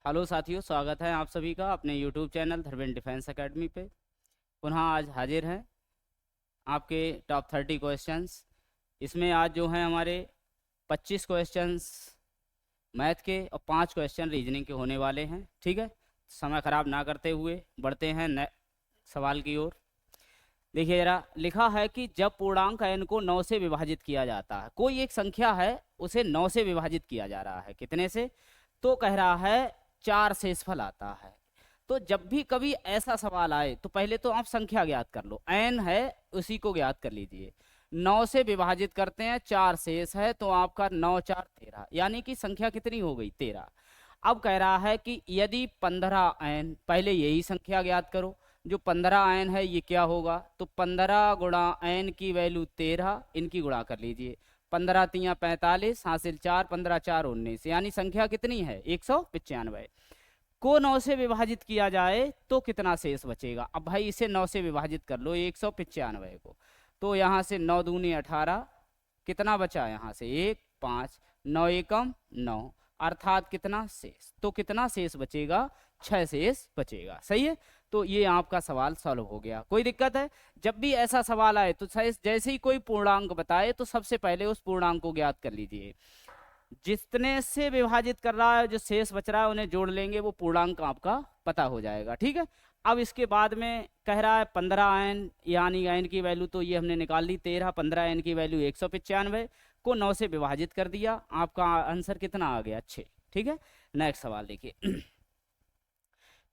Hello साथियों, स्वागत है आप सभी का अपने YouTube channel Dharmendra defence academy पे। पुनः आज हाजिर हैं आपके टॉप 30 क्वेश्चंस। इसमें आज जो हैं हमारे 25 क्वेश्चंस मैथ के और 5 क्वेश्चन रीजनिंग के होने वाले हैं। ठीक है, समय खराब ना करते हुए बढ़ते हैं सवाल की ओर। देखिए जरा, लिखा है कि जब पूर्णांक n को 9 से विभाजित किया जाता है, कोई एक संख्या है उसे 9 से विभाजित किया जा रहा है, कितने से? तो कह रहा है 4 शेषफल आता है। तो जब भी कभी ऐसा सवाल आए तो पहले तो आप संख्या ज्ञात कर लो, n है उसी को ज्ञात कर लीजिए। 9 से विभाजित करते हैं, 4 शेष है तो आपका 9 4 13, यानी कि संख्या कितनी हो गई? 13। अब कह रहा है कि यदि 15n, पहले यही संख्या ज्ञात करो। जो 15n है ये क्या होगा? तो 15 गुणा n की वैल्यू 13, इनकी गुणा कर लीजिए। 15 तियाँ 45, हासिल 4, 15 4 19, यानी संख्या कितनी है? 195 को 9 से विभाजित किया जाए तो कितना शेष बचेगा? अब भाई इसे 9 से विभाजित कर लो 195 को, तो यहाँ से 9 दूनी 18, कितना बचा? यहाँ से 1 5, 9 एकम 9, अर्थात कितना शेष? तो कितना शेष बचेगा? 6 शेष बचेगा। सही है, तो ये आपका सवाल सॉल्व हो गया। कोई दिक्कत है? जब भी ऐसा सवाल आए तो जैसे ही कोई पूर्णांक बताए तो सबसे पहले उस पूर्णांक को ज्ञात कर लीजिए। जितने से विभाजित कर रहा है, जो शेष बच रहा है उन्हें जोड़ लेंगे, वो पूर्णांक आपका पता हो जाएगा। ठीक है, अब इसके बाद में कह रहा है 15n, यानी n की वैल्यू तो ये हमने निकाल ली 13, 15n की वैल्यू 195 को 9 से विभाजित कर दिया, आपका आंसर कितना आ गया? 6। ठीक है, नेक्स्ट सवाल देखिए।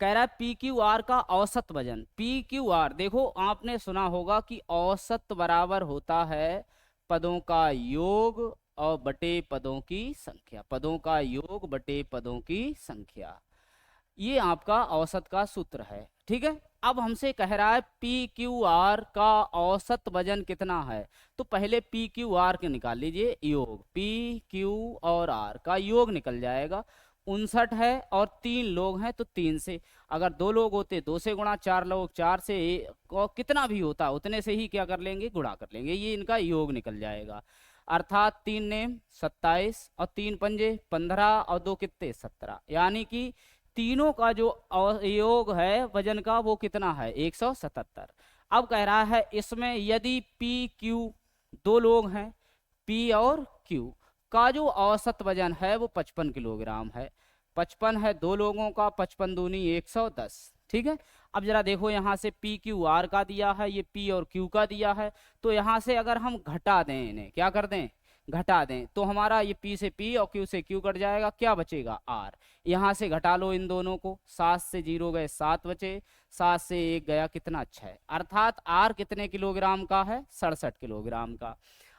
कह रहा है पी क्यू आर का औसत वजन। पी क्यू आर, देखो आपने सुना होगा कि औसत बराबर होता है पदों का योग और बटे पदों की संख्या। पदों का योग बटे पदों की संख्या, ये आपका औसत का सूत्र है। ठीक है, अब हमसे कह रहा है पी क्यू आर का औसत वजन कितना है। तो पहले पी क्यू आर के निकाल लीजिए योग। पी क्यू और आर का योग निकल जाएगा। 59 है और 3 लोग हैं तो 3 से, अगर 2 लोग होते 2 से गुणा, 4 लोग 4 से, और कितना भी होता उतने से ही क्या कर लेंगे? गुणा कर लेंगे। ये इनका योग निकल जाएगा, अर्थात 3 नेम 27 और 3 पंजे 15 और 2 कितने? 17, यानी कि तीनों का जो योग है वजन का वो कितना है? 177। अब कह रहा है इसमें यदि पी क्यू, 2 लोग हैं, पी और क्यू का जो औसत वजन है वो 55 किलोग्राम है। 55 है 2 लोगों का, 55 दूनी 110। ठीक है, अब जरा देखो यहाँ से पी क्यू आर का दिया है, ये पी और क्यू का दिया है, तो यहाँ से अगर हम घटा दें, इन्हें क्या कर दें? घटा दें, तो हमारा ये पी से पी और क्यू से क्यू कट जाएगा, क्या बचेगा? आर। यहाँ से घटा लो इन दोनों को, 7 से 0 गए 7 बचे, 7 से 1 गया कितना? 6, अर्थात आर कितने किलोग्राम का है? 67 किलोग्राम का।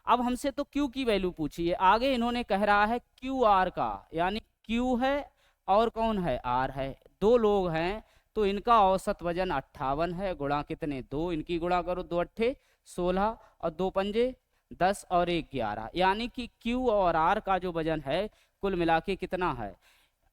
अब हमसे तो क्यू की वैल्यू पूछी है, आगे इन्होंने कह रहा है क्यू आर का, यानी क्यू है और कौन है? आर है। 2 लोग हैं तो इनका औसत वजन 58 है, गुणा कितने? 2, इनकी गुणा करो, 2 अट्ठे 16 और 2 पंजे 10 और 1 11, यानी कि क्यू और आर का जो वजन है कुल मिला के कितना है?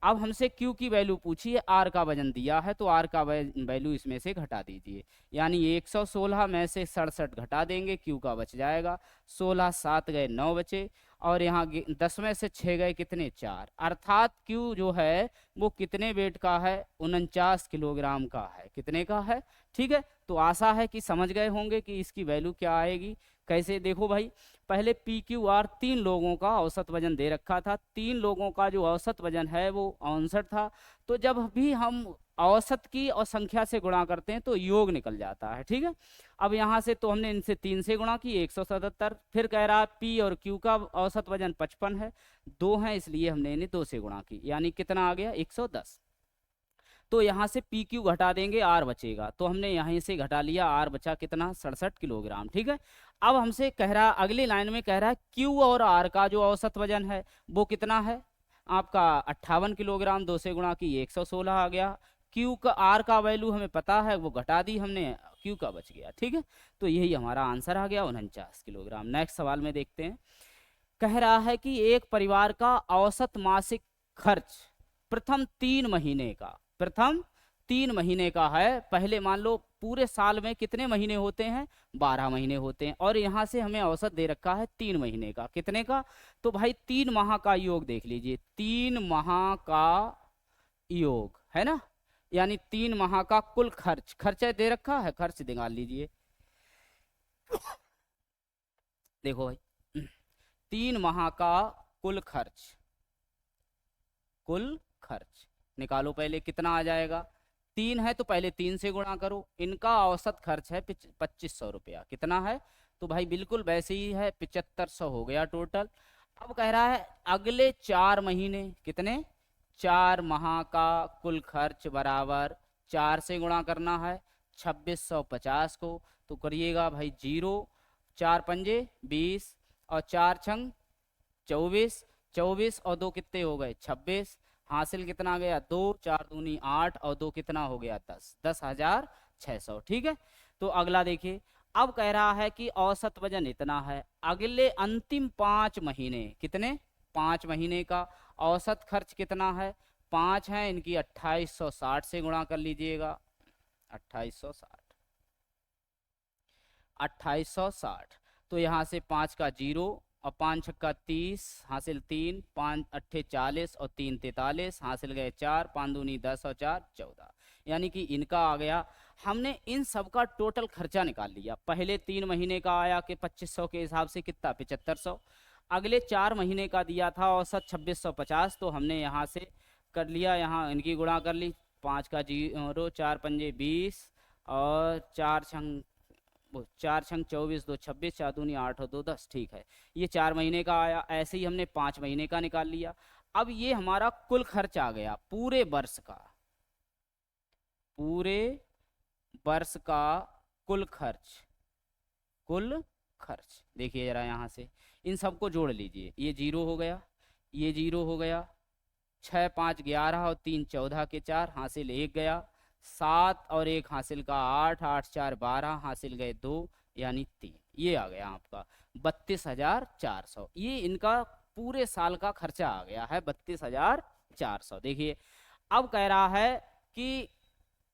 अब हमसे Q की वैल्यू पूछी है, R का वजन दिया है, तो R का वैल्यू इसमें से घटा दीजिए, यानी 116 में से 67 घटा देंगे, Q का बच जाएगा 16, 7 गए 9 बचे, और यहाँ 10 में से 6 गए कितने? 4, अर्थात Q जो है वो कितने वेट का है? 49 किलोग्राम का है। कितने का है? ठीक है, तो आशा है कि समझ गए होंगे कि इसकी वैल्यू क्या आएगी। कैसे? देखो भाई, पहले पी क्यू आर 3 लोगों का औसत वजन दे रखा था, 3 लोगों का जो औसत वजन है वो 59 था, तो जब भी हम औसत की और संख्या से गुणा करते हैं तो योग निकल जाता है। ठीक है, अब यहाँ से तो हमने इनसे 3 से गुणा की 177, फिर कह रहा है पी और क्यू का औसत वजन 55 है, 2 है इसलिए हमने इन्हें 2 से गुणा की, यानी कितना आ गया? 110। तो यहाँ से पी क्यू घटा देंगे, आर बचेगा, तो हमने यहीं से घटा लिया, आर बचा कितना? 67 किलोग्राम। ठीक है, अब हमसे कह रहा है अगली लाइन में कह रहा है क्यू और आर का जो औसत वजन है वो कितना है? आपका 58 किलोग्राम, 2 से गुणा की 116 आ गया। क्यू का, आर का वैल्यू हमें पता है, वो घटा दी हमने, क्यू का बच गया। ठीक है, तो यही हमारा आंसर आ गया 49 किलोग्राम। नेक्स्ट सवाल में देखते हैं। कह रहा है कि एक परिवार का औसत मासिक खर्च प्रथम 3 महीने का, प्रथम 3 महीने का है। पहले मान लो पूरे साल में कितने महीने होते हैं? 12 महीने होते हैं, और यहाँ से हमें औसत दे रखा है 3 महीने का। कितने का? तो भाई 3 माह का योग देख लीजिए, 3 माह का योग, है ना। यानी 3 माह का कुल खर्च, खर्चा दे रखा है, खर्च निकाल लीजिए। देखो भाई 3 माह का कुल खर्च, कुल खर्च निकालो पहले, कितना आ जाएगा। 3 है तो पहले 3 से गुणा करो। इनका औसत खर्च है 2500 रुपया। कितना है, तो भाई बिल्कुल वैसे ही है, 7500 हो गया टोटल। अब कह रहा है अगले 4 महीने, कितने, 4 माह का कुल खर्च बराबर 4 से गुणा करना है 2650 को। तो करिएगा भाई 0, 4 पंजे 20 और 4 छंग 24, 24 और 2 कितने हो गए 26। हासिल कितना गया 2, 4 दूनी 8 और 2 कितना हो गया 10, 10,600। ठीक है। तो अगला देखिए, अब कह रहा है कि औसत वजन इतना है। अगले अंतिम 5 महीने, कितने, 5 महीने का औसत खर्च कितना है, 5 है, इनकी 2860 से गुणा कर लीजिएगा। 2860, 2860। तो यहाँ से 5 का 0 और 5 छक्का 30, हासिल 3, 5 अट्ठे 40 और 3 43, हासिल गए 4, 5 दूनी 10 और 4 14। यानी कि इनका आ गया। हमने इन सब का टोटल खर्चा निकाल लिया। पहले 3 महीने का आया कि 2500 के हिसाब से कितना 7500। अगले 4 महीने का दिया था औसत 2650, तो हमने यहाँ से कर लिया, यहाँ इनकी गुणा कर ली। 5 का 0, 4 पंजे 20 और 4 छंग, 4 छंग 24, 2 26, 4 दूनी 8 और 2 10। ठीक है, ये 4 महीने का आया। ऐसे ही हमने 5 महीने का निकाल लिया। अब ये हमारा कुल खर्च आ गया पूरे वर्ष का, पूरे वर्ष का कुल खर्च, कुल खर्च। देखिए जरा यहाँ से इन सबको जोड़ लीजिए। ये 0 हो गया, ये 0 हो गया, 6 5 11 और 3 14 के 4, हासिल 1 गया, 7 और 1 हासिल का 8, 8 4 12, हासिल गए 2 यानी 3। ये आ गया आपका 32,400। ये इनका पूरे साल का खर्चा आ गया है 32,400। देखिए अब कह रहा है कि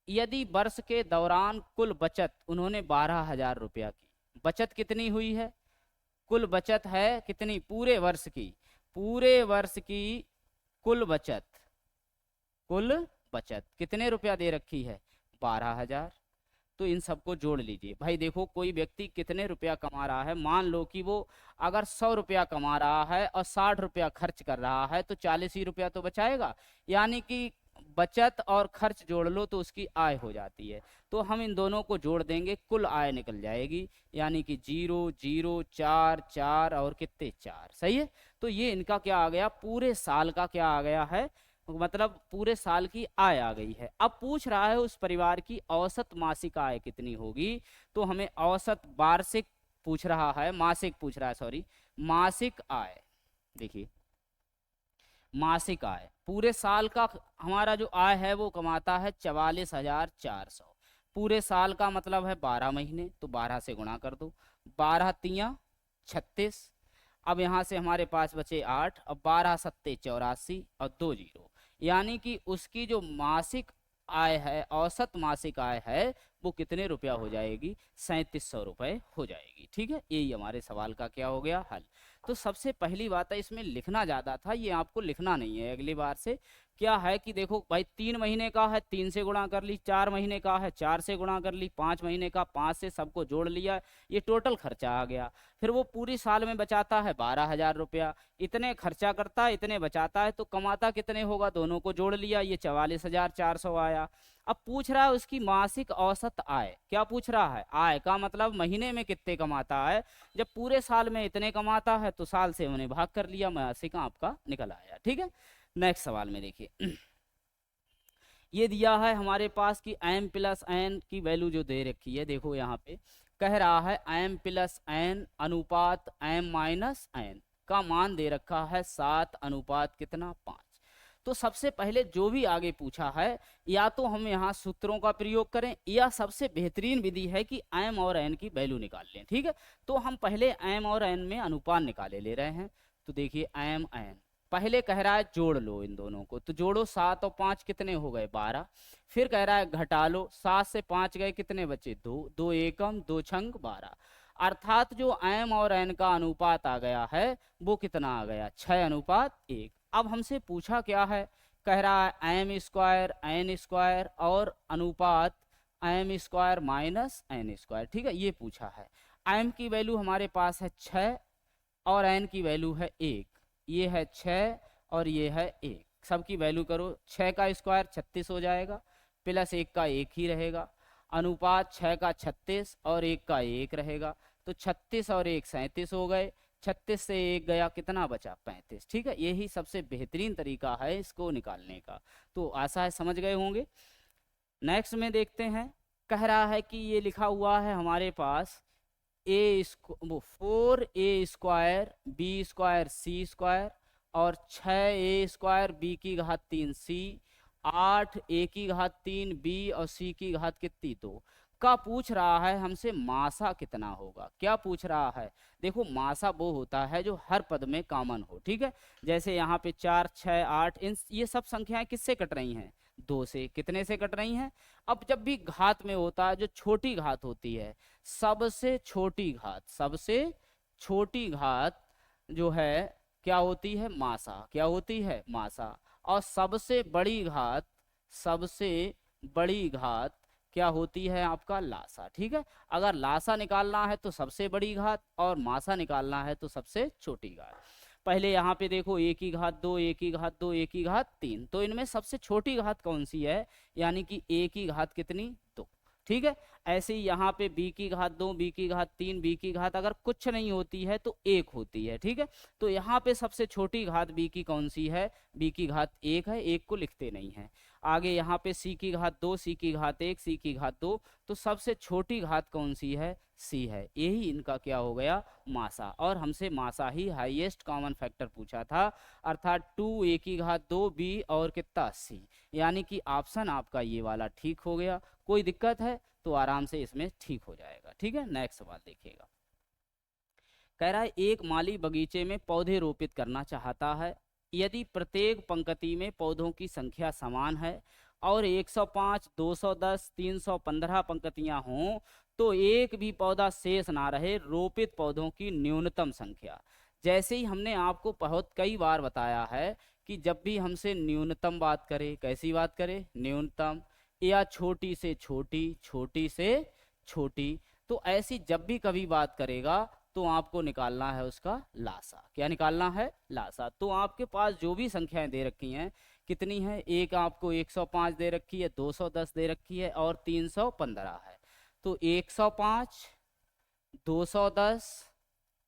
यदि वर्ष के दौरान कुल बचत उन्होंने 12,000 रुपया की, बचत कितनी हुई है, कुल बचत है कितनी पूरे वर्ष की, पूरे वर्ष की कुल बचत, कुल बचत कितने रुपया दे रखी है 12,000। तो इन सबको जोड़ लीजिए। भाई देखो कोई व्यक्ति कितने रुपया कमा रहा है, मान लो कि वो अगर 100 रुपया कमा रहा है और 60 रुपया खर्च कर रहा है, तो 40 ही रुपया तो बचाएगा। यानी कि बचत और खर्च जोड़ लो तो उसकी आय हो जाती है। तो हम इन दोनों को जोड़ देंगे, कुल आय निकल जाएगी। यानी कि 0 0 4 4 और कितने 4। सही है। तो ये इनका क्या आ गया, पूरे साल का क्या आ गया है, मतलब पूरे साल की आय आ गई है। अब पूछ रहा है उस परिवार की औसत मासिक आय कितनी होगी। तो हमें औसत वार्षिक पूछ रहा है, मासिक पूछ रहा है, सॉरी, मासिक आय। देखिए मासिक आय पूरे साल का हमारा जो आय है वो कमाता है 44,400। पूरे साल का मतलब है 12 महीने, तो 12 से गुणा कर दो, 12 तियां 36। अब यहाँ से हमारे पास बचे 8 और 12 सत्ते 84 और 2 जीरो। यानी कि उसकी जो मासिक आय है, औसत मासिक आय है, वो कितने रुपया हो जाएगी, 3700 रुपये हो जाएगी। ठीक है, यही हमारे सवाल का क्या हो गया, हल। तो सबसे पहली बात है इसमें लिखना ज़्यादा था, ये आपको लिखना नहीं है अगली बार से। क्या है कि देखो भाई 3 महीने का है 3 से गुणा कर ली, 4 महीने का है 4 से गुणा कर ली, 5 महीने का 5 से, सबको जोड़ लिया, ये टोटल खर्चा आ गया। फिर वो पूरी साल में बचाता है 12,000 रुपया, इतने खर्चा करता है इतने बचाता है, तो कमाता कितने होगा, दोनों को जोड़ लिया, ये 44,400 आया। अब पूछ रहा है उसकी मासिक औसत आय। क्या पूछ रहा है, आय का मतलब महीने में कितने कमाता है। जब पूरे साल में इतने कमाता है तो साल से उन्हें भाग कर लिया, मासिक आपका निकल आया। ठीक है, नेक्स्ट सवाल में देखिए ये दिया है हमारे पास कि m प्लस एन की वैल्यू जो दे रखी है, देखो यहाँ पे कह रहा है m प्लस एन अनुपात m माइनस एन का मान दे रखा है 7 अनुपात कितना 5। तो सबसे पहले जो भी आगे पूछा है, या तो हम यहाँ सूत्रों का प्रयोग करें, या सबसे बेहतरीन विधि है कि m और n की वैल्यू निकाल लें। ठीक है, तो हम पहले m और n में अनुपात निकाले ले रहे हैं। तो देखिए m n पहले कह रहा है जोड़ लो इन दोनों को, तो जोड़ो 7 और 5 कितने हो गए 12। फिर कह रहा है घटा लो, 7 से 5 गए कितने बचे 2, 2 एकम 2 छंग 12। अर्थात जो m और n का अनुपात आ गया है वो कितना आ गया 6 अनुपात 1। अब हमसे पूछा क्या है कह रहा है एम स्क्वायर एन स्क्वायर और अनुपात M square minus N square. ठीक है, ये पूछा है। एम की वैल्यू हमारे पास है 6 और एन की वैल्यू है 1। ये है 6 और ये है 1, सबकी वैल्यू करो। 6 का स्क्वायर 36 हो जाएगा, प्लस 1 का 1 ही रहेगा। अनुपात 6 का 36 और 1 का 1 रहेगा, तो 36 और 1 37 हो गए। 36 से 1 गया, कितना बचा? 35। ठीक है, यही सबसे बेहतरीन तरीका है इसको निकालने का। तो आशा है समझ गए होंगे। नेक्स्ट में देखते हैं, कह रहा है कि ये लिखा हुआ है हमारे पास ए 4a स्क्वायर बी स्क्वायर सी स्क्वायर और 6a स्क्वायर बी की घात 3c 8a की घात 3b और c की घात कितनी 2 का पूछ रहा है हमसे मासा कितना होगा। क्या पूछ रहा है? देखो, मासा वो होता है जो हर पद में कॉमन हो। ठीक है, जैसे यहाँ पे 4 6 8 इन ये सब संख्याएं किससे कट रही हैं? 2 से। कितने से कट रही हैं? अब जब भी घात में होता है, जो छोटी घात होती है, सबसे छोटी घात, सबसे छोटी घात जो है क्या होती है? मासा। क्या होती है? मासा। और सबसे बड़ी घात, सबसे बड़ी घात क्या होती है? आपका लासा। ठीक है, अगर लासा निकालना है तो सबसे बड़ी घात और मासा निकालना है तो सबसे छोटी घात। पहले यहाँ पे देखो, a की घात 2 a की घात 2 a की घात 3, तो इनमें सबसे छोटी घात कौन सी है? यानी कि a की घात कितनी? 2। ठीक है, ऐसे ही यहाँ पे b की घात 2 b की घात 3 b की घात अगर कुछ नहीं होती है तो 1 होती है। ठीक है, तो यहाँ पे सबसे छोटी घात b की कौन सी है? b की घात 1 है, 1 को लिखते नहीं है। आगे यहाँ पे c की घात 2 c की घात 1 c की घात 2, तो सबसे छोटी घात कौन सी है? c है। यही इनका क्या हो गया? मासा। और हमसे मासा ही हाईएस्ट कॉमन फैक्टर पूछा था, अर्थात 2a की घात 2b और कितना? c। यानी कि ऑप्शन आपका ये वाला ठीक हो गया। कोई दिक्कत है तो आराम से इसमें ठीक हो जाएगा। ठीक है, नेक्स्ट सवाल देखिएगा। कह रहा है एक माली बगीचे में पौधे रोपित करना चाहता है। यदि प्रत्येक पंक्ति में पौधों की संख्या समान है और 105, 210, 315 पंक्तियां हों तो एक भी पौधा शेष ना रहे। रोपित पौधों की न्यूनतम संख्या। जैसे ही हमने आपको बहुत कई बार बताया है कि जब भी हमसे न्यूनतम बात करे, कैसी बात करे? न्यूनतम, या छोटी से छोटी, छोटी से छोटी, तो ऐसी जब भी कभी बात करेगा तो आपको निकालना है उसका लासा। क्या निकालना है? लासा। तो आपके पास जो भी संख्याएं दे रखी हैं, कितनी है? एक आपको 105 दे रखी है, 210 दे रखी है और 315 है। तो 105, 210,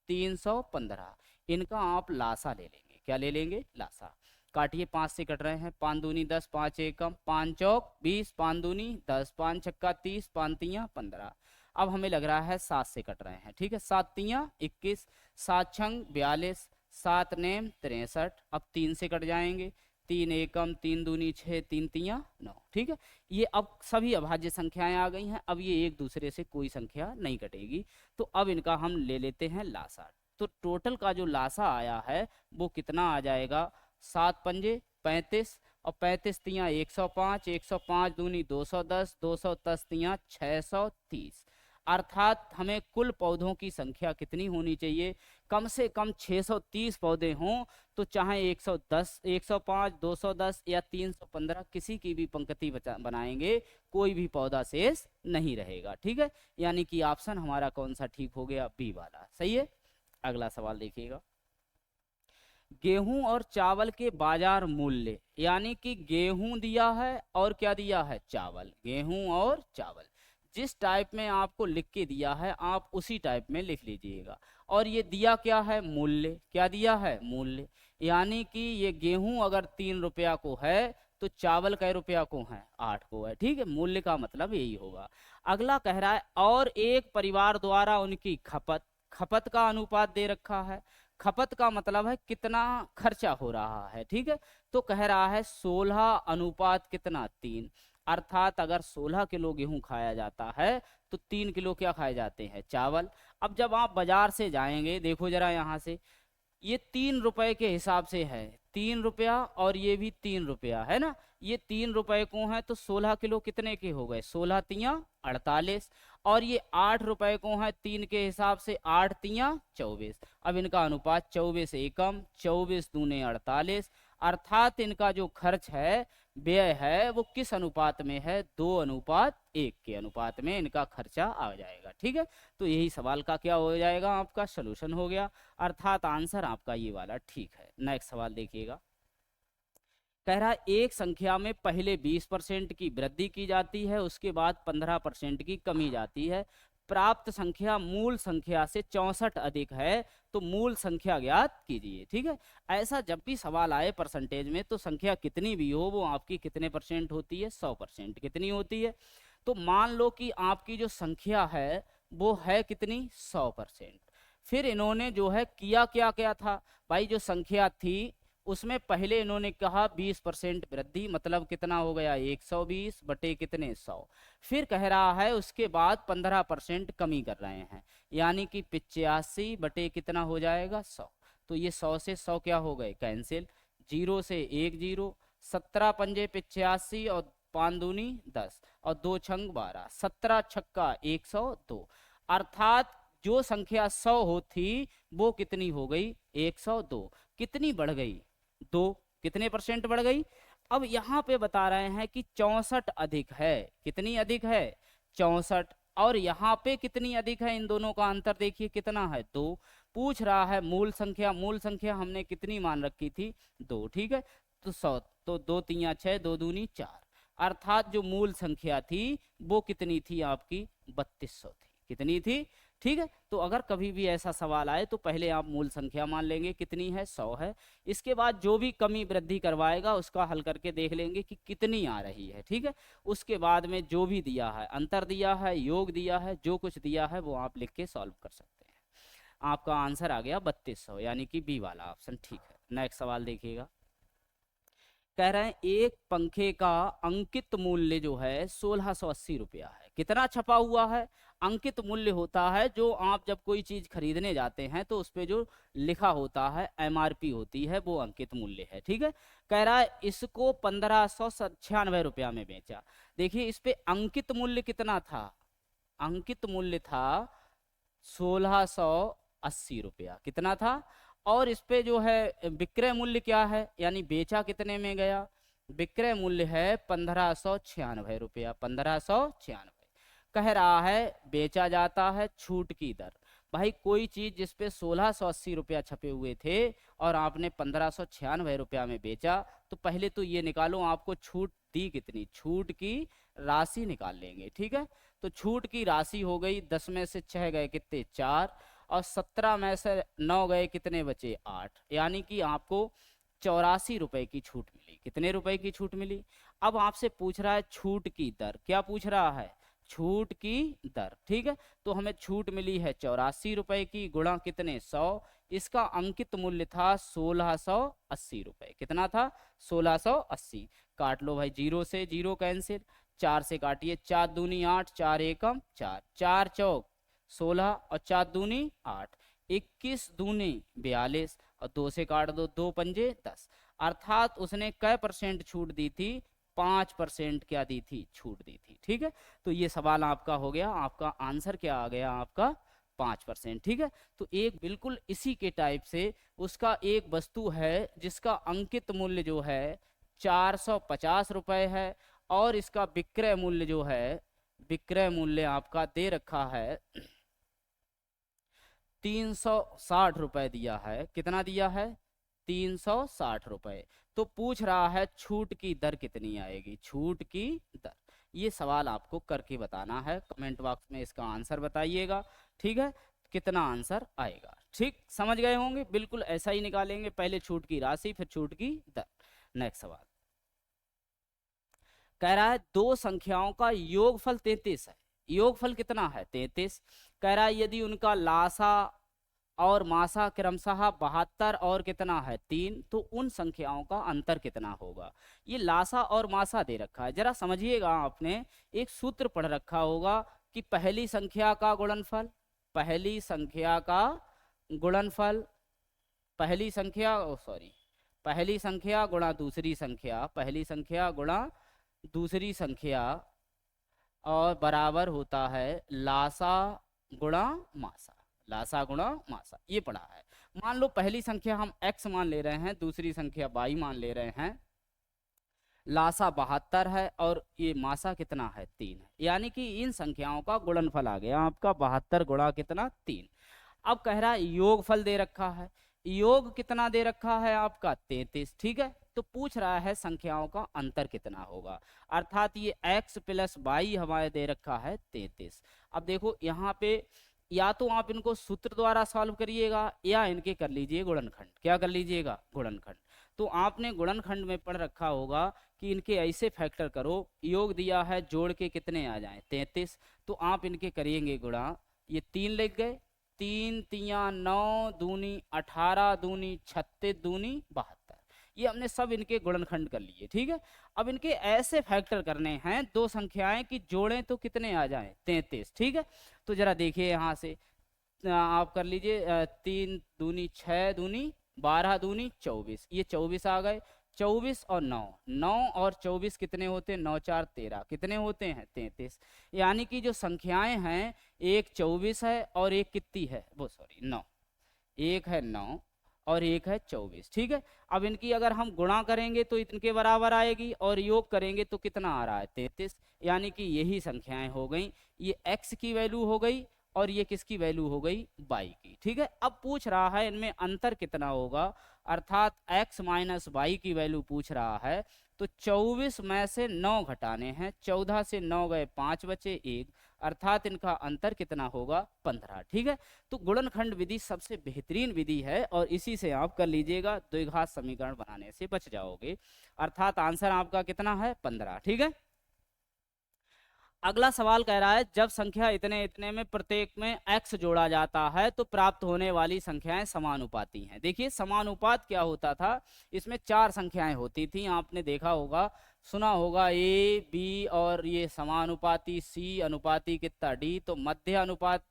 315, इनका आप लासा ले लेंगे। क्या ले लेंगे? लासा। काटिए, 5 से कट रहे हैं। 5 दूनी 10, 5 एकम, 5 चौक 20, 5 दूनी 10, 5 छक्का 30, 5 तियां 15। अब हमें लग रहा है 7 से कट रहे हैं। ठीक है, 7 तियां 21, 7 छंग 42, 7 नेम 63। अब 3 से कट जाएंगे। 3 एकम, 3 दूनी 6, 3 तियां 9। ठीक है, ये अब सभी अभाज्य संख्याएं आ गई हैं। अब ये एक दूसरे से कोई संख्या नहीं कटेगी। तो अब इनका हम ले लेते हैं लासा। तो टोटल का जो लासा आया है वो कितना आ जाएगा? 7 पंजे 35 और 35 तियां 105, 105 दूनी 210, 210 तियां 630। अर्थात हमें कुल पौधों की संख्या कितनी होनी चाहिए? कम से कम 630 पौधे हों, तो चाहे 110, 105, 210 या 315 किसी की भी पंक्ति बनाएंगे, कोई भी पौधा शेष नहीं रहेगा। ठीक है, यानी कि ऑप्शन हमारा कौन सा ठीक हो गया? बी वाला। सही है। अगला सवाल देखिएगा। गेहूं और चावल के बाजार मूल्य, यानी कि गेहूं दिया है और क्या दिया है? चावल। गेहूं और चावल जिस टाइप में आपको लिख के दिया है आप उसी टाइप में लिख लीजिएगा। और ये दिया क्या है? मूल्य। क्या दिया है? मूल्य। यानी कि ये गेहूं अगर 3 रुपया को है तो चावल कै रुपया को है? 8 को है। ठीक है, मूल्य का मतलब यही होगा। अगला कह रहा है और एक परिवार द्वारा उनकी खपत, खपत का अनुपात दे रखा है। खपत का मतलब है कितना खर्चा हो रहा है। ठीक है, तो कह रहा है 16 अनुपात कितना? 3। अर्थात अगर 16 किलो गेहूं खाया जाता है तो 3 किलो क्या खाए जाते हैं? चावल। अब जब आप बाजार से जाएंगे, देखो जरा यहाँ से, ये 3 रुपए के हिसाब से है। 3 रुपया और ये भी 3 रुपया है ना। ये 3 रुपए को है तो 16 किलो कितने के हो गए? 16 तियां 48। और ये 8 रुपए को है 3 के हिसाब से, 8 तियां 24। अब इनका अनुपात 24 एकम, 24 दूने 48। अर्थात इनका जो खर्च है, व्यय है, वो किस अनुपात में है? 2:1 के अनुपात में इनका खर्चा आ जाएगा। ठीक है, तो यही सवाल का क्या हो जाएगा? आपका सलूशन हो गया, अर्थात आंसर आपका ये वाला ठीक है। नेक्स्ट सवाल देखिएगा। कह रहा है एक संख्या में पहले 20% की वृद्धि की जाती है, उसके बाद 15% की कमी जाती है। प्राप्त संख्या मूल संख्या से 64 अधिक है, तो मूल संख्या ज्ञात कीजिए। ठीक है, ऐसा जब भी सवाल आए परसेंटेज में, तो संख्या कितनी भी हो वो आपकी कितने परसेंट होती है? 100%। कितनी होती है? तो मान लो कि आपकी जो संख्या है वो है कितनी? 100%। फिर इन्होंने जो है किया क्या क्या था भाई? जो संख्या थी उसमें पहले इन्होंने कहा 20% वृद्धि, मतलब कितना हो गया? 120 बटे कितने? 100। फिर कह रहा है उसके बाद 15% कमी कर रहे हैं, यानी कि 85 बटे कितना हो जाएगा? 100। तो ये 100 से 100 क्या हो गए? कैंसिल। 0 से 1 0, 17 पंजे 85 और 5 दूनी 10 और 2 छंग 12, 17 छक्का 102। अर्थात जो संख्या 100 होती वो कितनी हो गई? 102। कितनी बढ़ गई? 2। कितने परसेंट बढ़ गई? अब यहाँ पे बता रहे हैं कि 64 अधिक है। कितनी अधिक है? 64। और यहाँ पे कितनी अधिक है? इन दोनों का अंतर देखिए कितना है? 2। पूछ रहा है मूल संख्या। मूल संख्या हमने कितनी मान रखी थी? 2। ठीक है, तो 100, तो 2 3 6, 2 दूनी 4। अर्थात जो मूल संख्या थी वो कितनी थी आपकी? 3200 थी। कितनी थी? ठीक है, तो अगर कभी भी ऐसा सवाल आए तो पहले आप मूल संख्या मान लेंगे, कितनी है? 100 है। इसके बाद जो भी कमी वृद्धि करवाएगा उसका हल करके देख लेंगे कि कितनी आ रही है। ठीक है, उसके बाद में जो भी दिया है, अंतर दिया है, योग दिया है, जो कुछ दिया है वो आप लिख के सॉल्व कर सकते हैं। आपका आंसर आ गया 3200, यानी कि बी वाला ऑप्शन ठीक है। नेक्स्ट सवाल देखिएगा। कह रहे हैं एक पंखे का अंकित मूल्य जो है 1680 रुपया है। कितना छपा हुआ है? अंकित मूल्य होता है जो आप जब कोई चीज खरीदने जाते हैं तो उस पे जो लिखा होता है, एमआरपी होती है, वो अंकित मूल्य है। ठीक है, कह रहा है इसको 1596 रुपया में बेचा। देखिए इस पे अंकित मूल्य कितना था? अंकित मूल्य था 1680 रुपया। कितना था? और इस पे जो है विक्रय मूल्य क्या है, यानी बेचा कितने में गया? विक्रय मूल्य है 1596 रुपया। 1596 कह रहा है बेचा जाता है छूट की दर। भाई कोई चीज जिसपे 1680 रुपया छपे हुए थे और आपने 1596 रुपया में बेचा, तो पहले तो ये निकालो आपको छूट दी कितनी? छूट की राशि निकाल लेंगे। ठीक है, तो छूट की राशि हो गई 10 में से 6 गए कितने? 4, और 17 में से 9 गए कितने बचे? 8, यानी कि आपको 84 रुपए की छूट मिली। कितने रुपए की छूट मिली? अब आपसे पूछ रहा है छूट की दर। क्या पूछ रहा है? छूट की दर। ठीक है, तो हमें छूट मिली है 84 रुपए की, गुणा कितने? 100। इसका अंकित मूल्य था 1680 रुपए। कितना था? 1680। काट लो भाई, 0 से 0 कैंसिल, 4 से काटिए, 4 दूनी 8, 4 एकम 4, 4 चौक 16 और 4 दूनी 8, 21 दूनी 42 और 2 से काट दो, 2 पंजे 10। अर्थात उसने कै परसेंट छूट दी थी? 5% क्या दी थी? छूट दी थी। ठीक है, तो ये सवाल आपका हो गया। आपका आंसर क्या आ गया? आपका 5%। ठीक है, तो एक बिल्कुल इसी के टाइप से उसका एक वस्तु है जिसका अंकित मूल्य जो है 450 रुपए है, और इसका विक्रय मूल्य जो है, विक्रय मूल्य आपका दे रखा है 360 रुपए दिया है। कितना दिया है? 360 रुपए। तो पूछ रहा है छूट की दर कितनी आएगी? छूट की दर, ये सवाल आपको करके बताना है। कमेंट बॉक्स में इसका आंसर बताइएगा। ठीक है, कितना आंसर आएगा? ठीक समझ गए होंगे, बिल्कुल ऐसा ही निकालेंगे, पहले छूट की राशि फिर छूट की दर। नेक्स्ट सवाल कह रहा है दो संख्याओं का योगफल 33 है। योगफल कितना है? 33। कह रहा है यदि उनका लासा और मासा क्रमशः 72 और कितना है? 3, तो उन संख्याओं का अंतर कितना होगा? ये लासा और मासा दे रखा है, जरा समझिएगा। आपने एक सूत्र पढ़ रखा होगा कि पहली संख्या का गुणनफल, पहली संख्या का गुणनफल, पहली संख्या पहली संख्या गुणा दूसरी संख्या, पहली संख्या गुणा दूसरी संख्या, और बराबर होता है लासा गुणा मासा। लासा गुणा मासा, ये पढ़ा है। मान लो पहली संख्या हम x मान ले रहे हैं, दूसरी संख्या y मान ले रहे हैं, लासा 72 है और ये मासा कितना है 3 है, यानी कि इन संख्याओं का गुणनफल आ गया आपका 72 गुणा कितना 3। अब कह रहा है योगफल दे रखा है, योग कितना दे रखा है आपका 33, ठीक है। तो पूछ रहा है संख्याओं का अंतर कितना होगा, अर्थात ये x प्लस वाई हमारे दे रखा है 33। अब देखो यहाँ पे या तो आप इनको सूत्र द्वारा सॉल्व करिएगा या इनके कर लीजिए गुणनखंड। क्या कर लीजिएगा? गुणनखंड। तो आपने गुणनखंड में पढ़ रखा होगा कि इनके ऐसे फैक्टर करो, योग दिया है जोड़ के कितने आ जाएं 33, तो आप इनके करिएंगे गुणा, ये 3 लिख गए, 3 तिया 9 दूनी 18 दूनी 36 दूनी 72, ये हमने सब इनके गुणनखंड कर लिए, ठीक है। अब इनके ऐसे फैक्टर करने हैं दो संख्याएं कि जोड़ें तो कितने आ जाएं 33, ठीक है। तो जरा देखिए यहाँ से आप कर लीजिए, 3 दूनी 6 दूनी 12 दूनी 24, ये 24 आ गए, 24 और 9, 9 और 24 कितने होते हैं? 9 4 13, कितने होते हैं? 33। यानी कि जो संख्याएं हैं एक 24 है और एक कितनी है, वो सॉरी 9, एक है 9 और एक है 24, ठीक है। अब इनकी अगर हम गुणा करेंगे तो इनके बराबर आएगी और योग करेंगे तो कितना आ रहा है 33, यानी कि यही संख्याएं हो गई, ये x की वैल्यू हो गई और ये किसकी वैल्यू हो गई? y की, ठीक है। अब पूछ रहा है इनमें अंतर कितना होगा, अर्थात x माइनस वाई की वैल्यू पूछ रहा है। तो 24 में से 9 घटाने हैं, 14 से 9 गए 5 बचे 1, अर्थात इनका अंतर कितना होगा? 15, ठीक है। तो गुणनखंड विधि सबसे बेहतरीन विधि है और इसी से आप कर लीजिएगा, द्विघात समीकरण बनाने से बच जाओगे, अर्थात आंसर आपका कितना है? 15, ठीक है। अगला सवाल कह रहा है जब संख्या इतने इतने में प्रत्येक में x जोड़ा जाता है तो प्राप्त होने वाली संख्याएं समानुपाती हैं। देखिए समानुपात क्या होता था, इसमें 4 संख्याएं होती थी, आपने देखा होगा, सुना होगा, a b और ये समानुपाती, c अनुपाती कितना d, तो मध्य अनुपात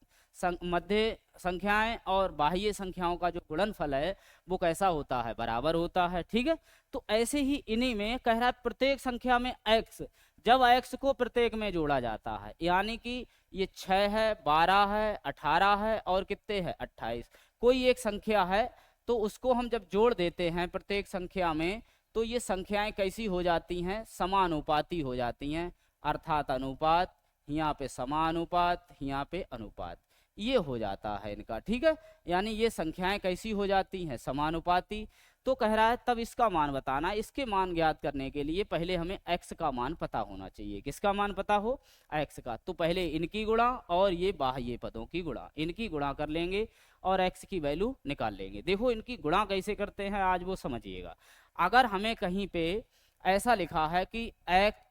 मध्य संख्याएं और बाह्य संख्याओं का जो गुणनफल है वो कैसा होता है? बराबर होता है, ठीक है। तो ऐसे ही इन्हीं में कह रहा है प्रत्येक संख्या में x, जब x को प्रत्येक में जोड़ा जाता है, यानी कि ये 6 है, 12 है, 18 है और कितने है? 28, कोई एक संख्या है तो उसको हम जब जोड़ देते हैं प्रत्येक संख्या में तो ये संख्याएं कैसी हो जाती हैं? समानुपाती हो जाती हैं, अर्थात अनुपात, यहाँ पे समानुपात, यहाँ पे अनुपात, ये हो जाता है इनका, ठीक है। यानी ये संख्याएं कैसी हो जाती हैं? समानुपाती। तो कह रहा है तब इसका मान बताना, इसके मान ज्ञात करने के लिए पहले हमें x का मान पता होना चाहिए। किसका मान पता हो? x का। तो पहले इनकी गुणा और ये बाह्य पदों की गुणा, इनकी गुणा कर लेंगे और x की वैल्यू निकाल लेंगे। देखो इनकी गुणा कैसे करते हैं आज वो समझिएगा। अगर हमें कहीं पे ऐसा लिखा है कि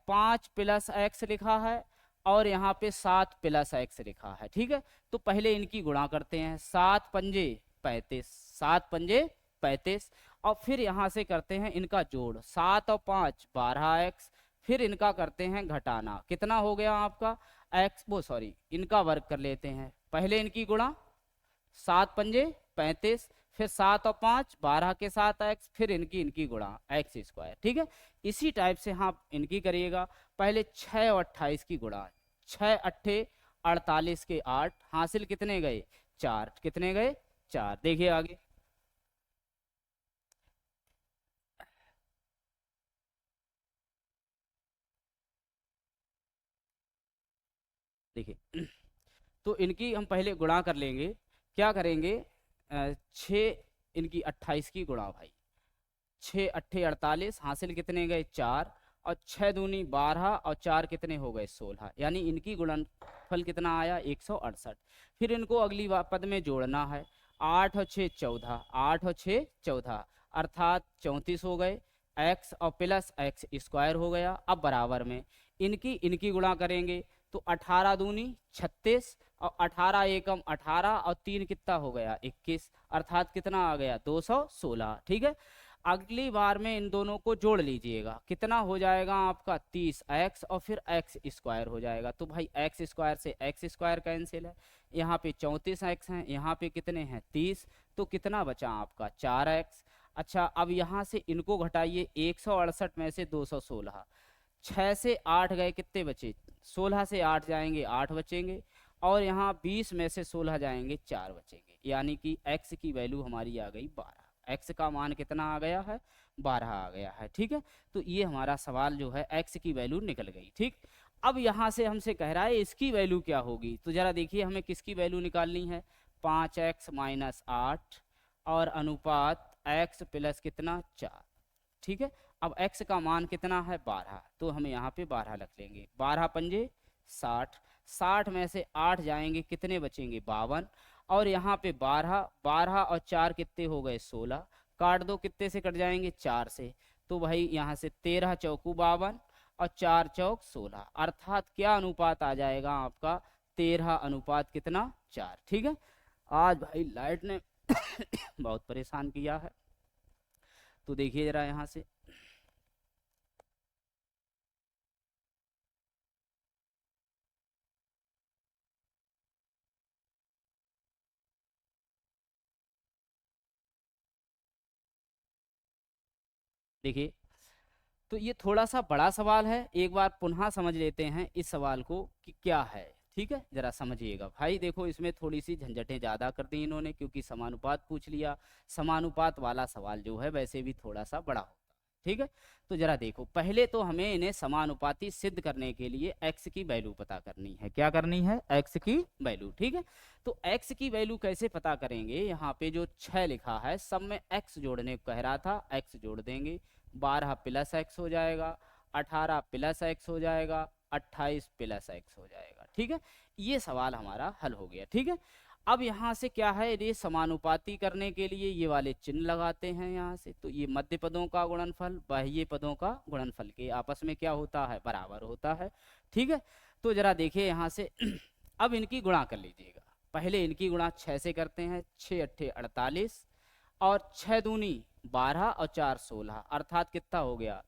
5 प्लस x लिखा है और यहाँ पे 7 प्लस x लिखा है, ठीक है, तो पहले इनकी गुणा करते हैं, 7 पंजे 35, 7 पंजे 35, और फिर यहाँ से करते हैं इनका जोड़, 7 और 5 12x, फिर इनका करते हैं घटाना, कितना हो गया आपका? x, वो सॉरी इनका वर्ग कर लेते हैं, पहले इनकी गुणा 7 पंजे 35, फिर 7 और 5 12 के साथ x, फिर इनकी गुणा x स्क्वायर, ठीक है। इसी टाइप से हाँ इनकी करिएगा, पहले 6 और 28 की गुणा, 6 अट्ठे 48 के 8, हासिल कितने गए? 4, कितने गए? 4। देखिए आगे, देखिए तो इनकी हम पहले गुणा कर लेंगे, क्या करेंगे? 6 इनकी 28 की गुणा भाई, 6 अट्ठे 48, हासिल कितने गए? 4, और 6 दूनी 12 और 4 कितने हो गए? 16, यानी इनकी गुणनफल कितना आया? 168। फिर इनको अगली पद में जोड़ना है, 8 और 6 14, 8 और 6 14, अर्थात 34 हो गए, x और प्लस x स्क्वायर हो गया। अब बराबर में इनकी गुणा करेंगे तो 18 दूनी 36 और 18 एकम 18 और 3 कितना हो गया? 21, अर्थात कितना आ गया? 216, ठीक है। अगली बार में इन दोनों को जोड़ लीजिएगा, कितना हो जाएगा आपका? 30x और फिर x स्क्वायर हो जाएगा। तो भाई x स्क्वायर से x स्क्वायर कैंसिल है, यहाँ पे 34x हैं, यहाँ पे कितने हैं? 30, तो कितना बचा आपका? 4x। अच्छा अब यहाँ से इनको घटाइए, 168 में से 216, 6 से 8 गए, कितने बचे? 16 से 8 जाएंगे 8 बचेंगे, और यहाँ 20 में से 16 जाएंगे, 4 बचेंगे, यानी कि x की वैल्यू हमारी आ गई 12। x का मान कितना आ गया है? 12 आ गया है। ठीक है, तो ये हमारा सवाल जो है x की वैल्यू निकल गई। ठीक, अब यहाँ से हमसे कह रहा है इसकी वैल्यू क्या होगी, तो जरा देखिए हमें किसकी वैल्यू निकालनी है, 5x माइनस 8 और अनुपात x प्लस कितना 4। ठीक है, अब x का मान कितना है 12, तो हम यहाँ पे 12 रख लेंगे। 12 पंजे 60, 60 में से 8 जाएंगे, कितने बचेंगे 52, और यहाँ पे 12, 12 और 4 कितने हो गए 16, काट दो, कितने से कट जाएंगे 4 से, तो भाई यहाँ से 13 चौकू 52 और 4 चौक 16, अर्थात क्या अनुपात आ जाएगा आपका 13 अनुपात कितना 4। ठीक है, आज भाई लाइट ने बहुत परेशान किया है, तो देखिए जरा यहाँ से देखिए, तो ये थोड़ा सा बड़ा सवाल है, एक बार पुनः समझ लेते हैं इस सवाल को कि क्या है। ठीक है, जरा समझिएगा भाई। देखो इसमें थोड़ी सी झंझटें ज़्यादा कर दी इन्होंने, क्योंकि समानुपात पूछ लिया। समानुपात वाला सवाल जो है वैसे भी थोड़ा सा बड़ा होता है। ठीक है, तो जरा देखो, पहले तो हमें इन्हें समानुपाती सिद्ध करने के लिए x की वैल्यू पता करनी है। क्या करनी है? x की वैल्यू। ठीक है, तो x की वैल्यू कैसे पता करेंगे, यहाँ पे जो 6 लिखा है सब में x जोड़ने को कह रहा था, x जोड़ देंगे, 12 प्लस x हो जाएगा, 18 प्लस x हो जाएगा, 28 प्लस x हो जाएगा। ठीक है, ये सवाल हमारा हल हो गया। ठीक है, अब यहाँ से क्या है, ये समानुपाती करने के लिए ये वाले चिन्ह लगाते हैं यहाँ से, तो ये मध्य पदों का गुणनफल बाह्य पदों का गुणनफल के आपस में क्या होता है, बराबर होता है। ठीक है, तो जरा देखिए यहाँ से अब इनकी गुणा कर लीजिएगा। पहले इनकी गुणा 6 से करते हैं, 6 अट्ठे 48 और 6 दूनी 12 और 4 16, अर्थात कितना हो गया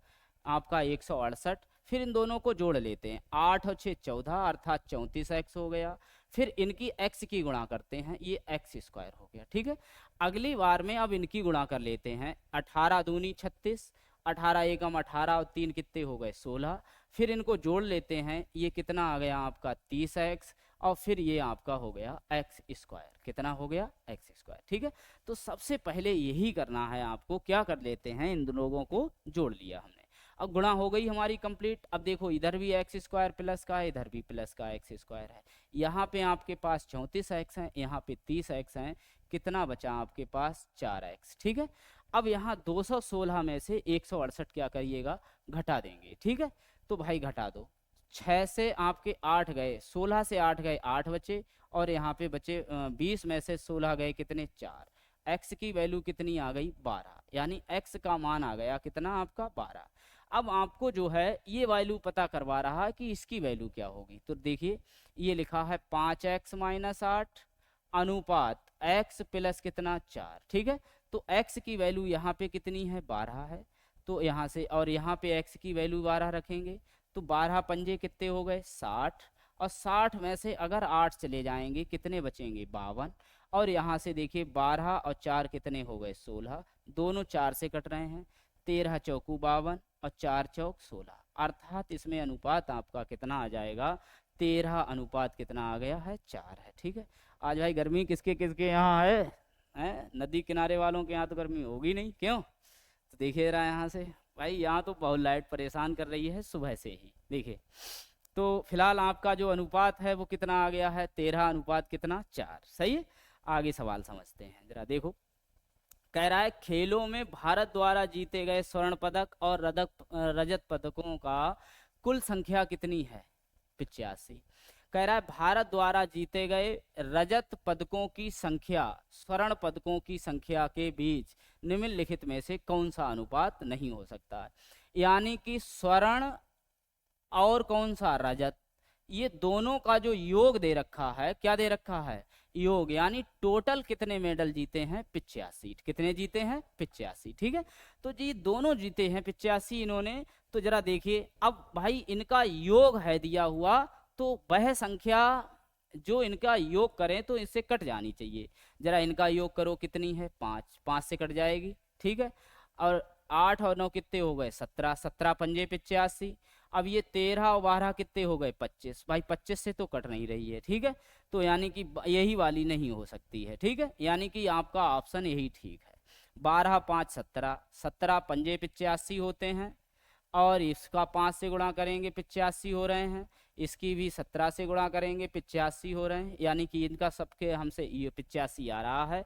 आपका 168। फिर इन दोनों को जोड़ लेते हैं, 8 और 6 14, अर्थात 34x हो गया। फिर इनकी x की गुणा करते हैं, ये x स्क्वायर हो गया। ठीक है, अगली बार में अब इनकी गुणा कर लेते हैं, 18 दूनी 36, 18 एकम 18 और 3 कितने हो गए 16। फिर इनको जोड़ लेते हैं, ये कितना आ गया आपका 30x, और फिर ये आपका हो गया एक्स स्क्वायर। कितना हो गया? X square. ठीक है, तो सबसे पहले यही करना है आपको, क्या कर लेते हैं, इन लोगों को जोड़ लिया हमने, अब गुणा हो गई हमारी कंप्लीट। अब देखो इधर भी एक्स स्क्वायर प्लस का है, इधर भी प्लस का एक्स स्क्वायर है, यहाँ पे आपके पास 34x है, यहाँ पे 30x है, कितना बचा आपके पास 4x। ठीक है, अब यहाँ 216 में से 168 क्या करिएगा, घटा देंगे। ठीक है, तो भाई घटा दो, 6 से आपके 8 गए, 16 से 8 गए 8 बचे, और यहाँ पे बचे 20 में से 16 गए कितने 4, x की वैल्यू कितनी आ गई 12, यानी x का मान आ गया कितना आपका 12। अब आपको जो है ये वैल्यू पता करवा रहा है कि इसकी वैल्यू क्या होगी, तो देखिए ये लिखा है 5x माइनस 8 अनुपात x प्लस कितना 4। ठीक है, तो x की वैल्यू यहाँ पे कितनी है 12 है, तो यहाँ से और यहाँ पे x की वैल्यू 12 रखेंगे, तो 12 पंजे कितने हो गए 60, और 60 में से अगर 8 चले जाएंगे कितने बचेंगे 52, और यहाँ से देखिए 12 और 4 कितने हो गए 16, दोनों 4 से कट रहे हैं, 13 चौकू 52 और 4 चौक 16, अर्थात इसमें अनुपात आपका कितना आ जाएगा 13 अनुपात कितना आ गया है 4 है। ठीक है, आज भाई गर्मी किसके किसके यहाँ है? नदी किनारे वालों के यहाँ तो गर्मी होगी नहीं, क्यों? तो देखिए जरा यहाँ से भाई, यहाँ तो बहुत लाइट परेशान कर रही है सुबह से ही। देखिए तो फिलहाल आपका जो अनुपात है वो कितना आ गया है 13 अनुपात कितना 4। सही है, आगे सवाल समझते हैं। जरा देखो, कह रहा है खेलों में भारत द्वारा जीते गए स्वर्ण पदक और रजत पदकों का कुल संख्या कितनी है 85। कह रहा है भारत द्वारा जीते गए रजत पदकों की संख्या स्वर्ण पदकों की संख्या के बीच निम्नलिखित में से कौन सा अनुपात नहीं हो सकता है, यानी कि स्वर्ण और कौन सा रजत, ये दोनों का जो योग दे रखा है, क्या दे रखा है योग, यानी टोटल कितने मेडल जीते हैं 85, कितने जीते हैं 85। ठीक है, तो जी दोनों जीते हैं 85 इन्होंने। तो जरा देखिए, अब भाई इनका योग है दिया हुआ, तो वह संख्या जो इनका योग करें तो इससे कट जानी चाहिए। जरा इनका योग करो, कितनी है 5, 5 से कट जाएगी। ठीक है, और 8 और 9 कितने हो गए 17, 17 पंजे 85, अब ये 13 और 12 कितने हो गए 25, भाई 25 से तो कट नहीं रही है, ठीक है। तो यानी कि यही वाली नहीं हो सकती है, ठीक है, यानी कि आपका ऑप्शन यही ठीक है। 12 5 17, 17 पंजे 85 होते हैं, और इसका 5 से गुणा करेंगे 85 हो रहे हैं, इसकी भी 17 से गुणा करेंगे 85 हो रहे हैं, यानी कि इनका सबके हमसे ये 85 आ रहा है,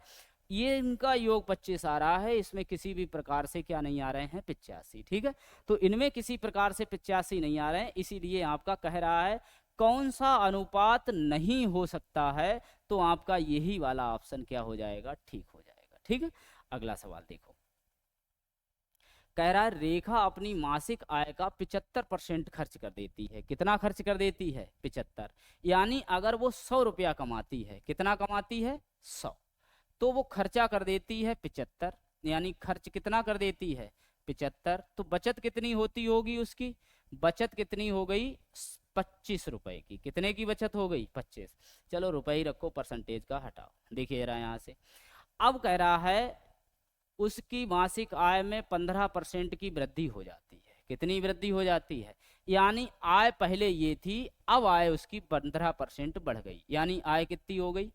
ये इनका योग 25 आ रहा है, इसमें किसी भी प्रकार से क्या नहीं आ रहे हैं 85, ठीक है। तो इनमें किसी प्रकार से 85 नहीं आ रहे हैं, इसीलिए आपका कह रहा है कौन सा अनुपात नहीं हो सकता है, तो आपका यही वाला ऑप्शन क्या हो जाएगा, ठीक हो जाएगा, ठीक है। अगला सवाल देखो, कह रहा है रेखा अपनी मासिक आय का 75% खर्च कर देती है। कितना खर्च कर देती है 75, यानी अगर वो 100 रुपया कमाती है, कितना कमाती है 100, तो वो खर्चा कर देती है 75, यानी खर्च कितना कर देती है 75, तो बचत कितनी होती होगी उसकी, बचत कितनी हो गई 25 रुपए की, कितने की बचत हो गई 25, चलो रुपए ही रखो, परसेंटेज का हटाओ, देखिए जरा यहाँ से। अब कह रहा है उसकी मासिक आय में 15% की वृद्धि हो जाती है, कितनी वृद्धि हो जाती है, यानी आय पहले ये थी, अब आय उसकी 15% बढ़ गई, यानी आय कितनी हो गई।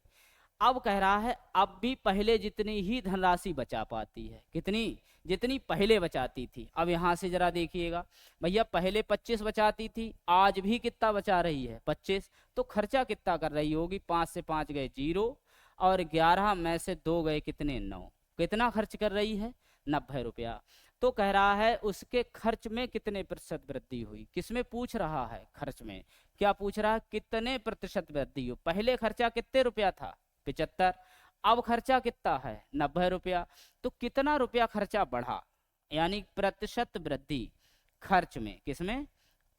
अब कह रहा है अब भी पहले जितनी ही धनराशि बचा पाती है, कितनी, जितनी पहले बचाती थी। अब यहाँ से जरा देखिएगा भैया, पहले 25 बचाती थी, आज भी कितना बचा रही है 25, तो खर्चा कितना कर रही होगी, 5 से 5 गए 0, और 11 में से 2 गए कितने 9, कितना खर्च कर रही है 90 रुपया। तो कह रहा है उसके खर्च में कितने प्रतिशत वृद्धि हुई, किसमें पूछ रहा है, खर्च में, क्या पूछ रहा है कितने प्रतिशत वृद्धि हो, पहले खर्चा कितने रुपया था 75, अब खर्चा कितना है 90 रुपया, तो कितना रुपया खर्चा बढ़ा, यानी प्रतिशत वृद्धि खर्च में, किसमें,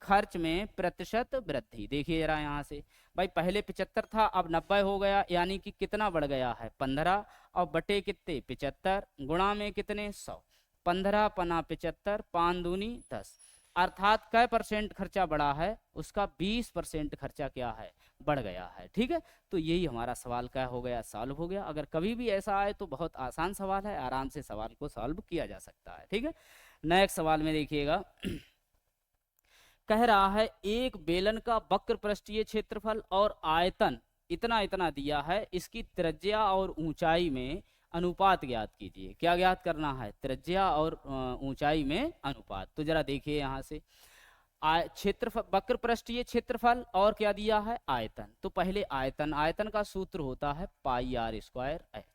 खर्च में प्रतिशत वृद्धि। देखिए जरा यहाँ से भाई, पहले 75 था, अब 90 हो गया, यानी कि कितना बढ़ गया है 15, और बटे कितने 75, गुणा में कितने 100, 15 पना 75, 5 दूनी 10, अर्थात कै % खर्चा बढ़ा है, उसका 20% खर्चा क्या है बढ़ गया है, ठीक है। तो यही हमारा सवाल क्या हो गया, सॉल्व हो गया। अगर कभी भी ऐसा आए तो बहुत आसान सवाल है, आराम से सवाल को सॉल्व किया जा सकता है, ठीक है। नेक्स्ट सवाल में देखिएगा, कह रहा है एक बेलन का वक्र पृष्ठीय क्षेत्रफल और आयतन इतना इतना दिया है, इसकी त्रिज्या और ऊंचाई में अनुपात ज्ञात कीजिए। क्या ज्ञात करना है, त्रिज्या और ऊंचाई में अनुपात। तो जरा देखिए यहाँ से, क्षेत्रफल, वक्र पृष्ठीय क्षेत्रफल और क्या दिया है आयतन, तो पहले आयतन, आयतन का सूत्र होता है पाई आर स्क्वायर एच,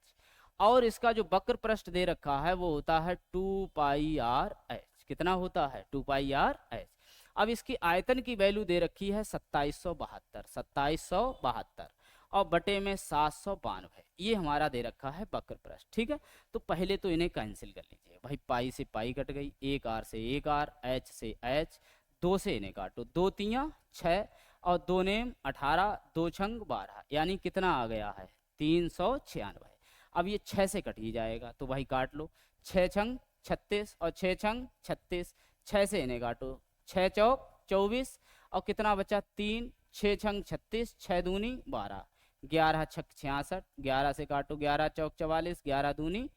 और इसका जो वक्र पृष्ठ दे रखा है वो होता है 2 पाई आर एच, कितना होता है 2 पाई आर एच। अब इसकी आयतन की वैल्यू दे रखी है 2772, और बटे में 792, ये हमारा दे रखा है वक्र पृष्ठ, ठीक है। तो पहले तो इन्हें कैंसिल कर लीजिए भाई, पाई से पाई कट गई, 1 आर से 1 आर, एच से एच, 2 से इन्हें काटो, 2 तियां 6, और 2 नेम 18, 2 छंग 12, यानी कितना आ गया है 396। अब ये 6 से कट ही जाएगा, तो भाई काट लो, 6 छंग 36, और 6 छंग 36, 6 से इन्हें काटो, 6 चौक 24, और कितना बचा 3, 6 छंग 36, 6 दूनी 12, 11 छक 66, 11 से काटो, 11 चौक 44, 11 दूनी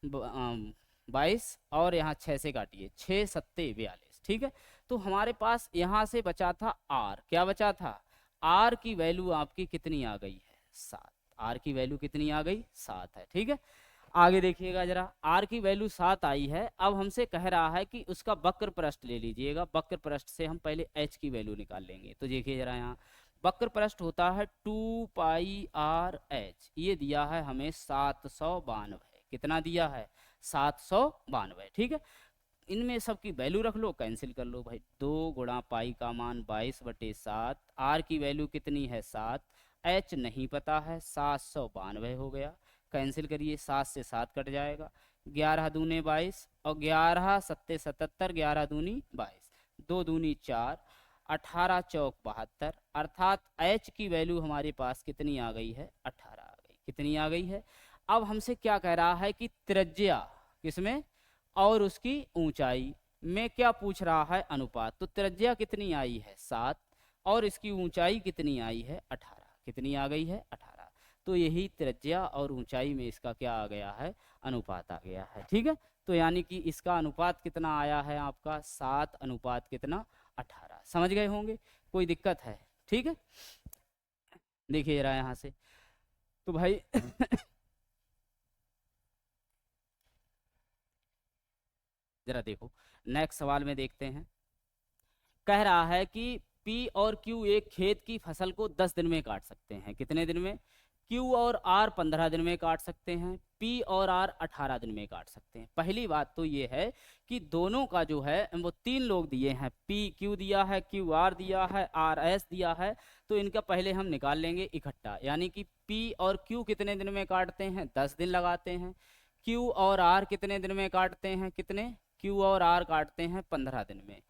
22, और यहाँ 6 से काटिए, 6 सत्ते 42, ठीक है। तो हमारे पास यहाँ से बचा था आर, क्या बचा था, आर की वैल्यू आपकी कितनी आ गई है 7, आर की वैल्यू कितनी आ गई 7 है, ठीक है। आगे देखिएगा जरा, आर की वैल्यू 7 आई है, अब हमसे कह रहा है कि उसका वक्र पृष्ठ ले लीजिएगा, वक्र पृष्ठ से हम पहले एच की वैल्यू निकाल लेंगे। तो देखिए जरा, यहाँ वक्र पृष्ठ होता है 2 पाई आर एच, ये दिया है हमें 792, कितना दिया है 792, ठीक है। इनमें सबकी वैल्यू रख लो, कैंसिल कर लो भाई, 2 गुणा पाई का मान 22/7, आर की वैल्यू कितनी है 7, एच नहीं पता है, 792 हो गया, कैंसिल करिए, 7 से 7 कट जाएगा, 11 दूने 22, और 11 सत्ते 77, 11 दूनी 22, 2 दूनी 4, 18 चौक 72, अर्थात एच की वैल्यू हमारे पास कितनी आ गई है 18 आ गई, कितनी आ गई है। अब हमसे क्या कह रहा है कि त्रिज्या किसमें और उसकी ऊंचाई में क्या पूछ रहा है अनुपात, तो त्रिज्या कितनी आई है 7, और इसकी ऊंचाई कितनी आई है 18, कितनी आ गई है 18, तो यही त्रिज्या और ऊंचाई में इसका क्या आ गया है अनुपात आ गया है, ठीक है। तो यानी कि इसका अनुपात कितना आया है आपका 7 अनुपात कितना 18, समझ गए होंगे, कोई दिक्कत है? ठीक है, देखिए जरा यहाँ से, तो भाई जरा देखो, नेक्स्ट सवाल में देखते हैं। कह रहा है कि पी और क्यू एक खेत की फसल को 10 दिन में काट सकते हैं। कितने दिन में? क्यू और आर 15 दिन में काट सकते हैं, पी और आर 18 दिन में काट सकते हैं। पहली बात तो ये है कि दोनों का जो है वो 3 लोग दिए हैं, पी क्यू दिया है, क्यू आर दिया है, आर एस दिया है, तो इनका पहले हम निकाल लेंगे इकट्ठा, यानी कि पी और क्यू कितने दिन में काटते हैं? 10 दिन लगाते हैं। क्यू और आर कितने दिन में काटते हैं? कितने? क्यू और आर काटते हैं 15 दिन में।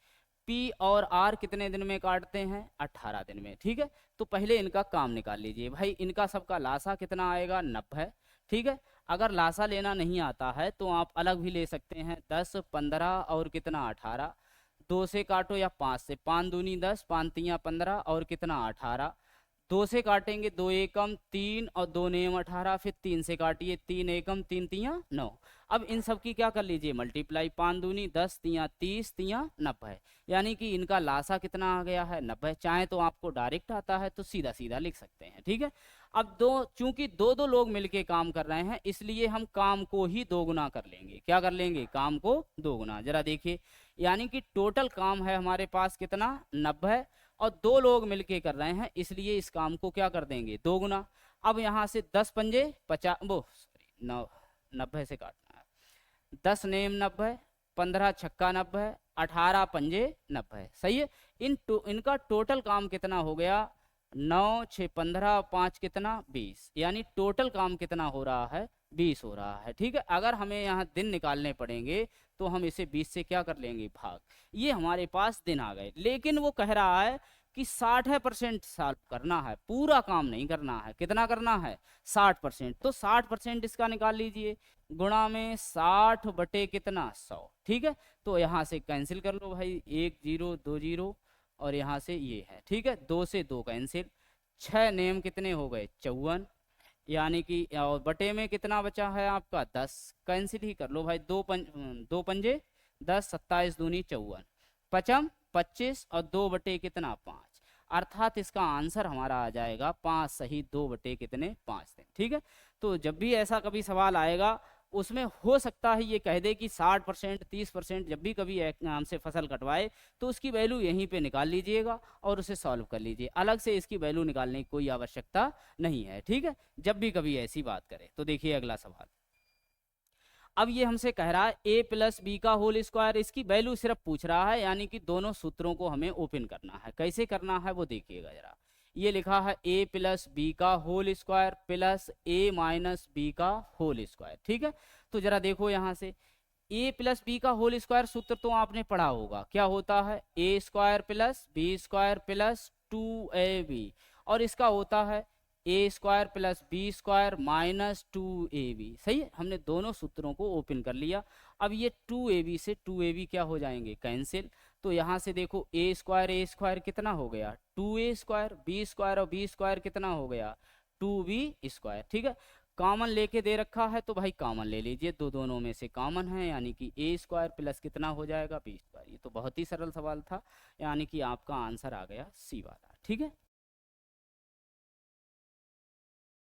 पी और आर कितने दिन में काटते हैं? 18 दिन में। ठीक है, तो पहले इनका काम निकाल लीजिए भाई। इनका सबका लासा कितना आएगा? 90। ठीक है, अगर लासा लेना नहीं आता है तो आप अलग भी ले सकते हैं, 10 15 और कितना 18, 2 से काटो या 5 से, 5 दूनी 10, 5 तियाँ 15 और कितना 18, 2 से काटेंगे 2 एकम 3 और 2 नेम 18, फिर 3 से काटिए 3 एकम 3 तियाँ 9। अब इन सब की क्या कर लीजिए? मल्टीप्लाई, 5 दूनी 10 तियाँ 30 तियाँ 90, यानी कि इनका लासा कितना आ गया है? 90। चाहे तो आपको डायरेक्ट आता है तो सीधा सीधा लिख सकते हैं। ठीक है, अब चूंकि दो दो लोग मिलके काम कर रहे हैं, इसलिए हम काम को ही दोगुना कर लेंगे। क्या कर लेंगे? काम को दोगुना। जरा देखिए, यानी कि टोटल काम है हमारे पास कितना? 90, और 2 लोग मिलके कर रहे हैं, इसलिए इस काम को क्या कर देंगे? दोगुना। अब यहाँ से 10 पंजे 50, वो सॉरी 90 से काटना है, 10 नेम 90, 15 छक्का 90, 18 पंजे 90। सही है, इनका टोटल काम कितना हो गया? 9 6 15 5 कितना? 20, यानी टोटल काम कितना हो रहा है? 20 हो रहा है। ठीक है, अगर हमें यहाँ दिन निकालने पड़ेंगे तो हम इसे 20 से क्या कर लेंगे? भाग। ये हमारे पास दिन आ गए, लेकिन वो कह रहा है कि 60% सॉल्व करना है, पूरा काम नहीं करना है। कितना करना है? 60%। तो 60% इसका निकाल लीजिए, गुणा में 60 बटे कितना? 100। ठीक है, तो यहाँ से कैंसिल कर लो भाई, 1 0 2 0, और यहाँ से ये है। ठीक है, 2 से 2 कैंसिल, 6 नेम कितने हो गए? 54, यानी कि और बटे में कितना बचा है आपका? 10। कैंसिल ही कर लो भाई, 2 पंजे 10, 27 दूनी 54, पचम 25 और 2 बटे कितना? 5। अर्थात इसका आंसर हमारा आ जाएगा 5 सही 2 बटे कितने? 5 दिन। ठीक है, तो जब भी ऐसा कभी सवाल आएगा, उसमें हो सकता है ये कह दे कि 60% 30%, जब भी कभी एग्जाम से फसल कटवाए तो उसकी वैल्यू यहीं पे निकाल लीजिएगा और उसे सॉल्व कर लीजिए, अलग से इसकी वैल्यू निकालने की कोई आवश्यकता नहीं है। ठीक है, जब भी कभी ऐसी बात करे तो देखिए अगला सवाल। अब ये हमसे कह रहा है a प्लस बी का होल स्क्वायर, इसकी वैल्यू सिर्फ पूछ रहा है, यानी कि दोनों सूत्रों को हमें ओपन करना है। कैसे करना है वो देखिएगा जरा। ये लिखा है a प्लस बी का whole square plus a minus B का होल स्क्वायर। ठीक है, तो जरा देखो यहाँ से, a प्लस बी का होल स्क्वायर सूत्र तो आपने पढ़ा होगा, क्या होता है? a square plus B square plus 2ab, और इसका होता है A square plus B square minus 2ab। सही है, हमने दोनों सूत्रों को ओपन कर लिया। अब ये 2ab से 2ab क्या हो जाएंगे? कैंसिल। तो यहाँ से देखो, ए स्क्वायर कितना हो गया? 2a स्क्वायर, बी स्क्वायर और बी स्क्वायर कितना हो गया? 2b square. ठीक है, कॉमन लेके दे रखा है तो भाई कॉमन ले लीजिए, दोनों में से कॉमन है, यानी कि ए स्क्वायर प्लस कितना हो जाएगा? B square. ये तो बहुत ही सरल सवाल था, यानी कि आपका आंसर आ गया सी वाला। ठीक है,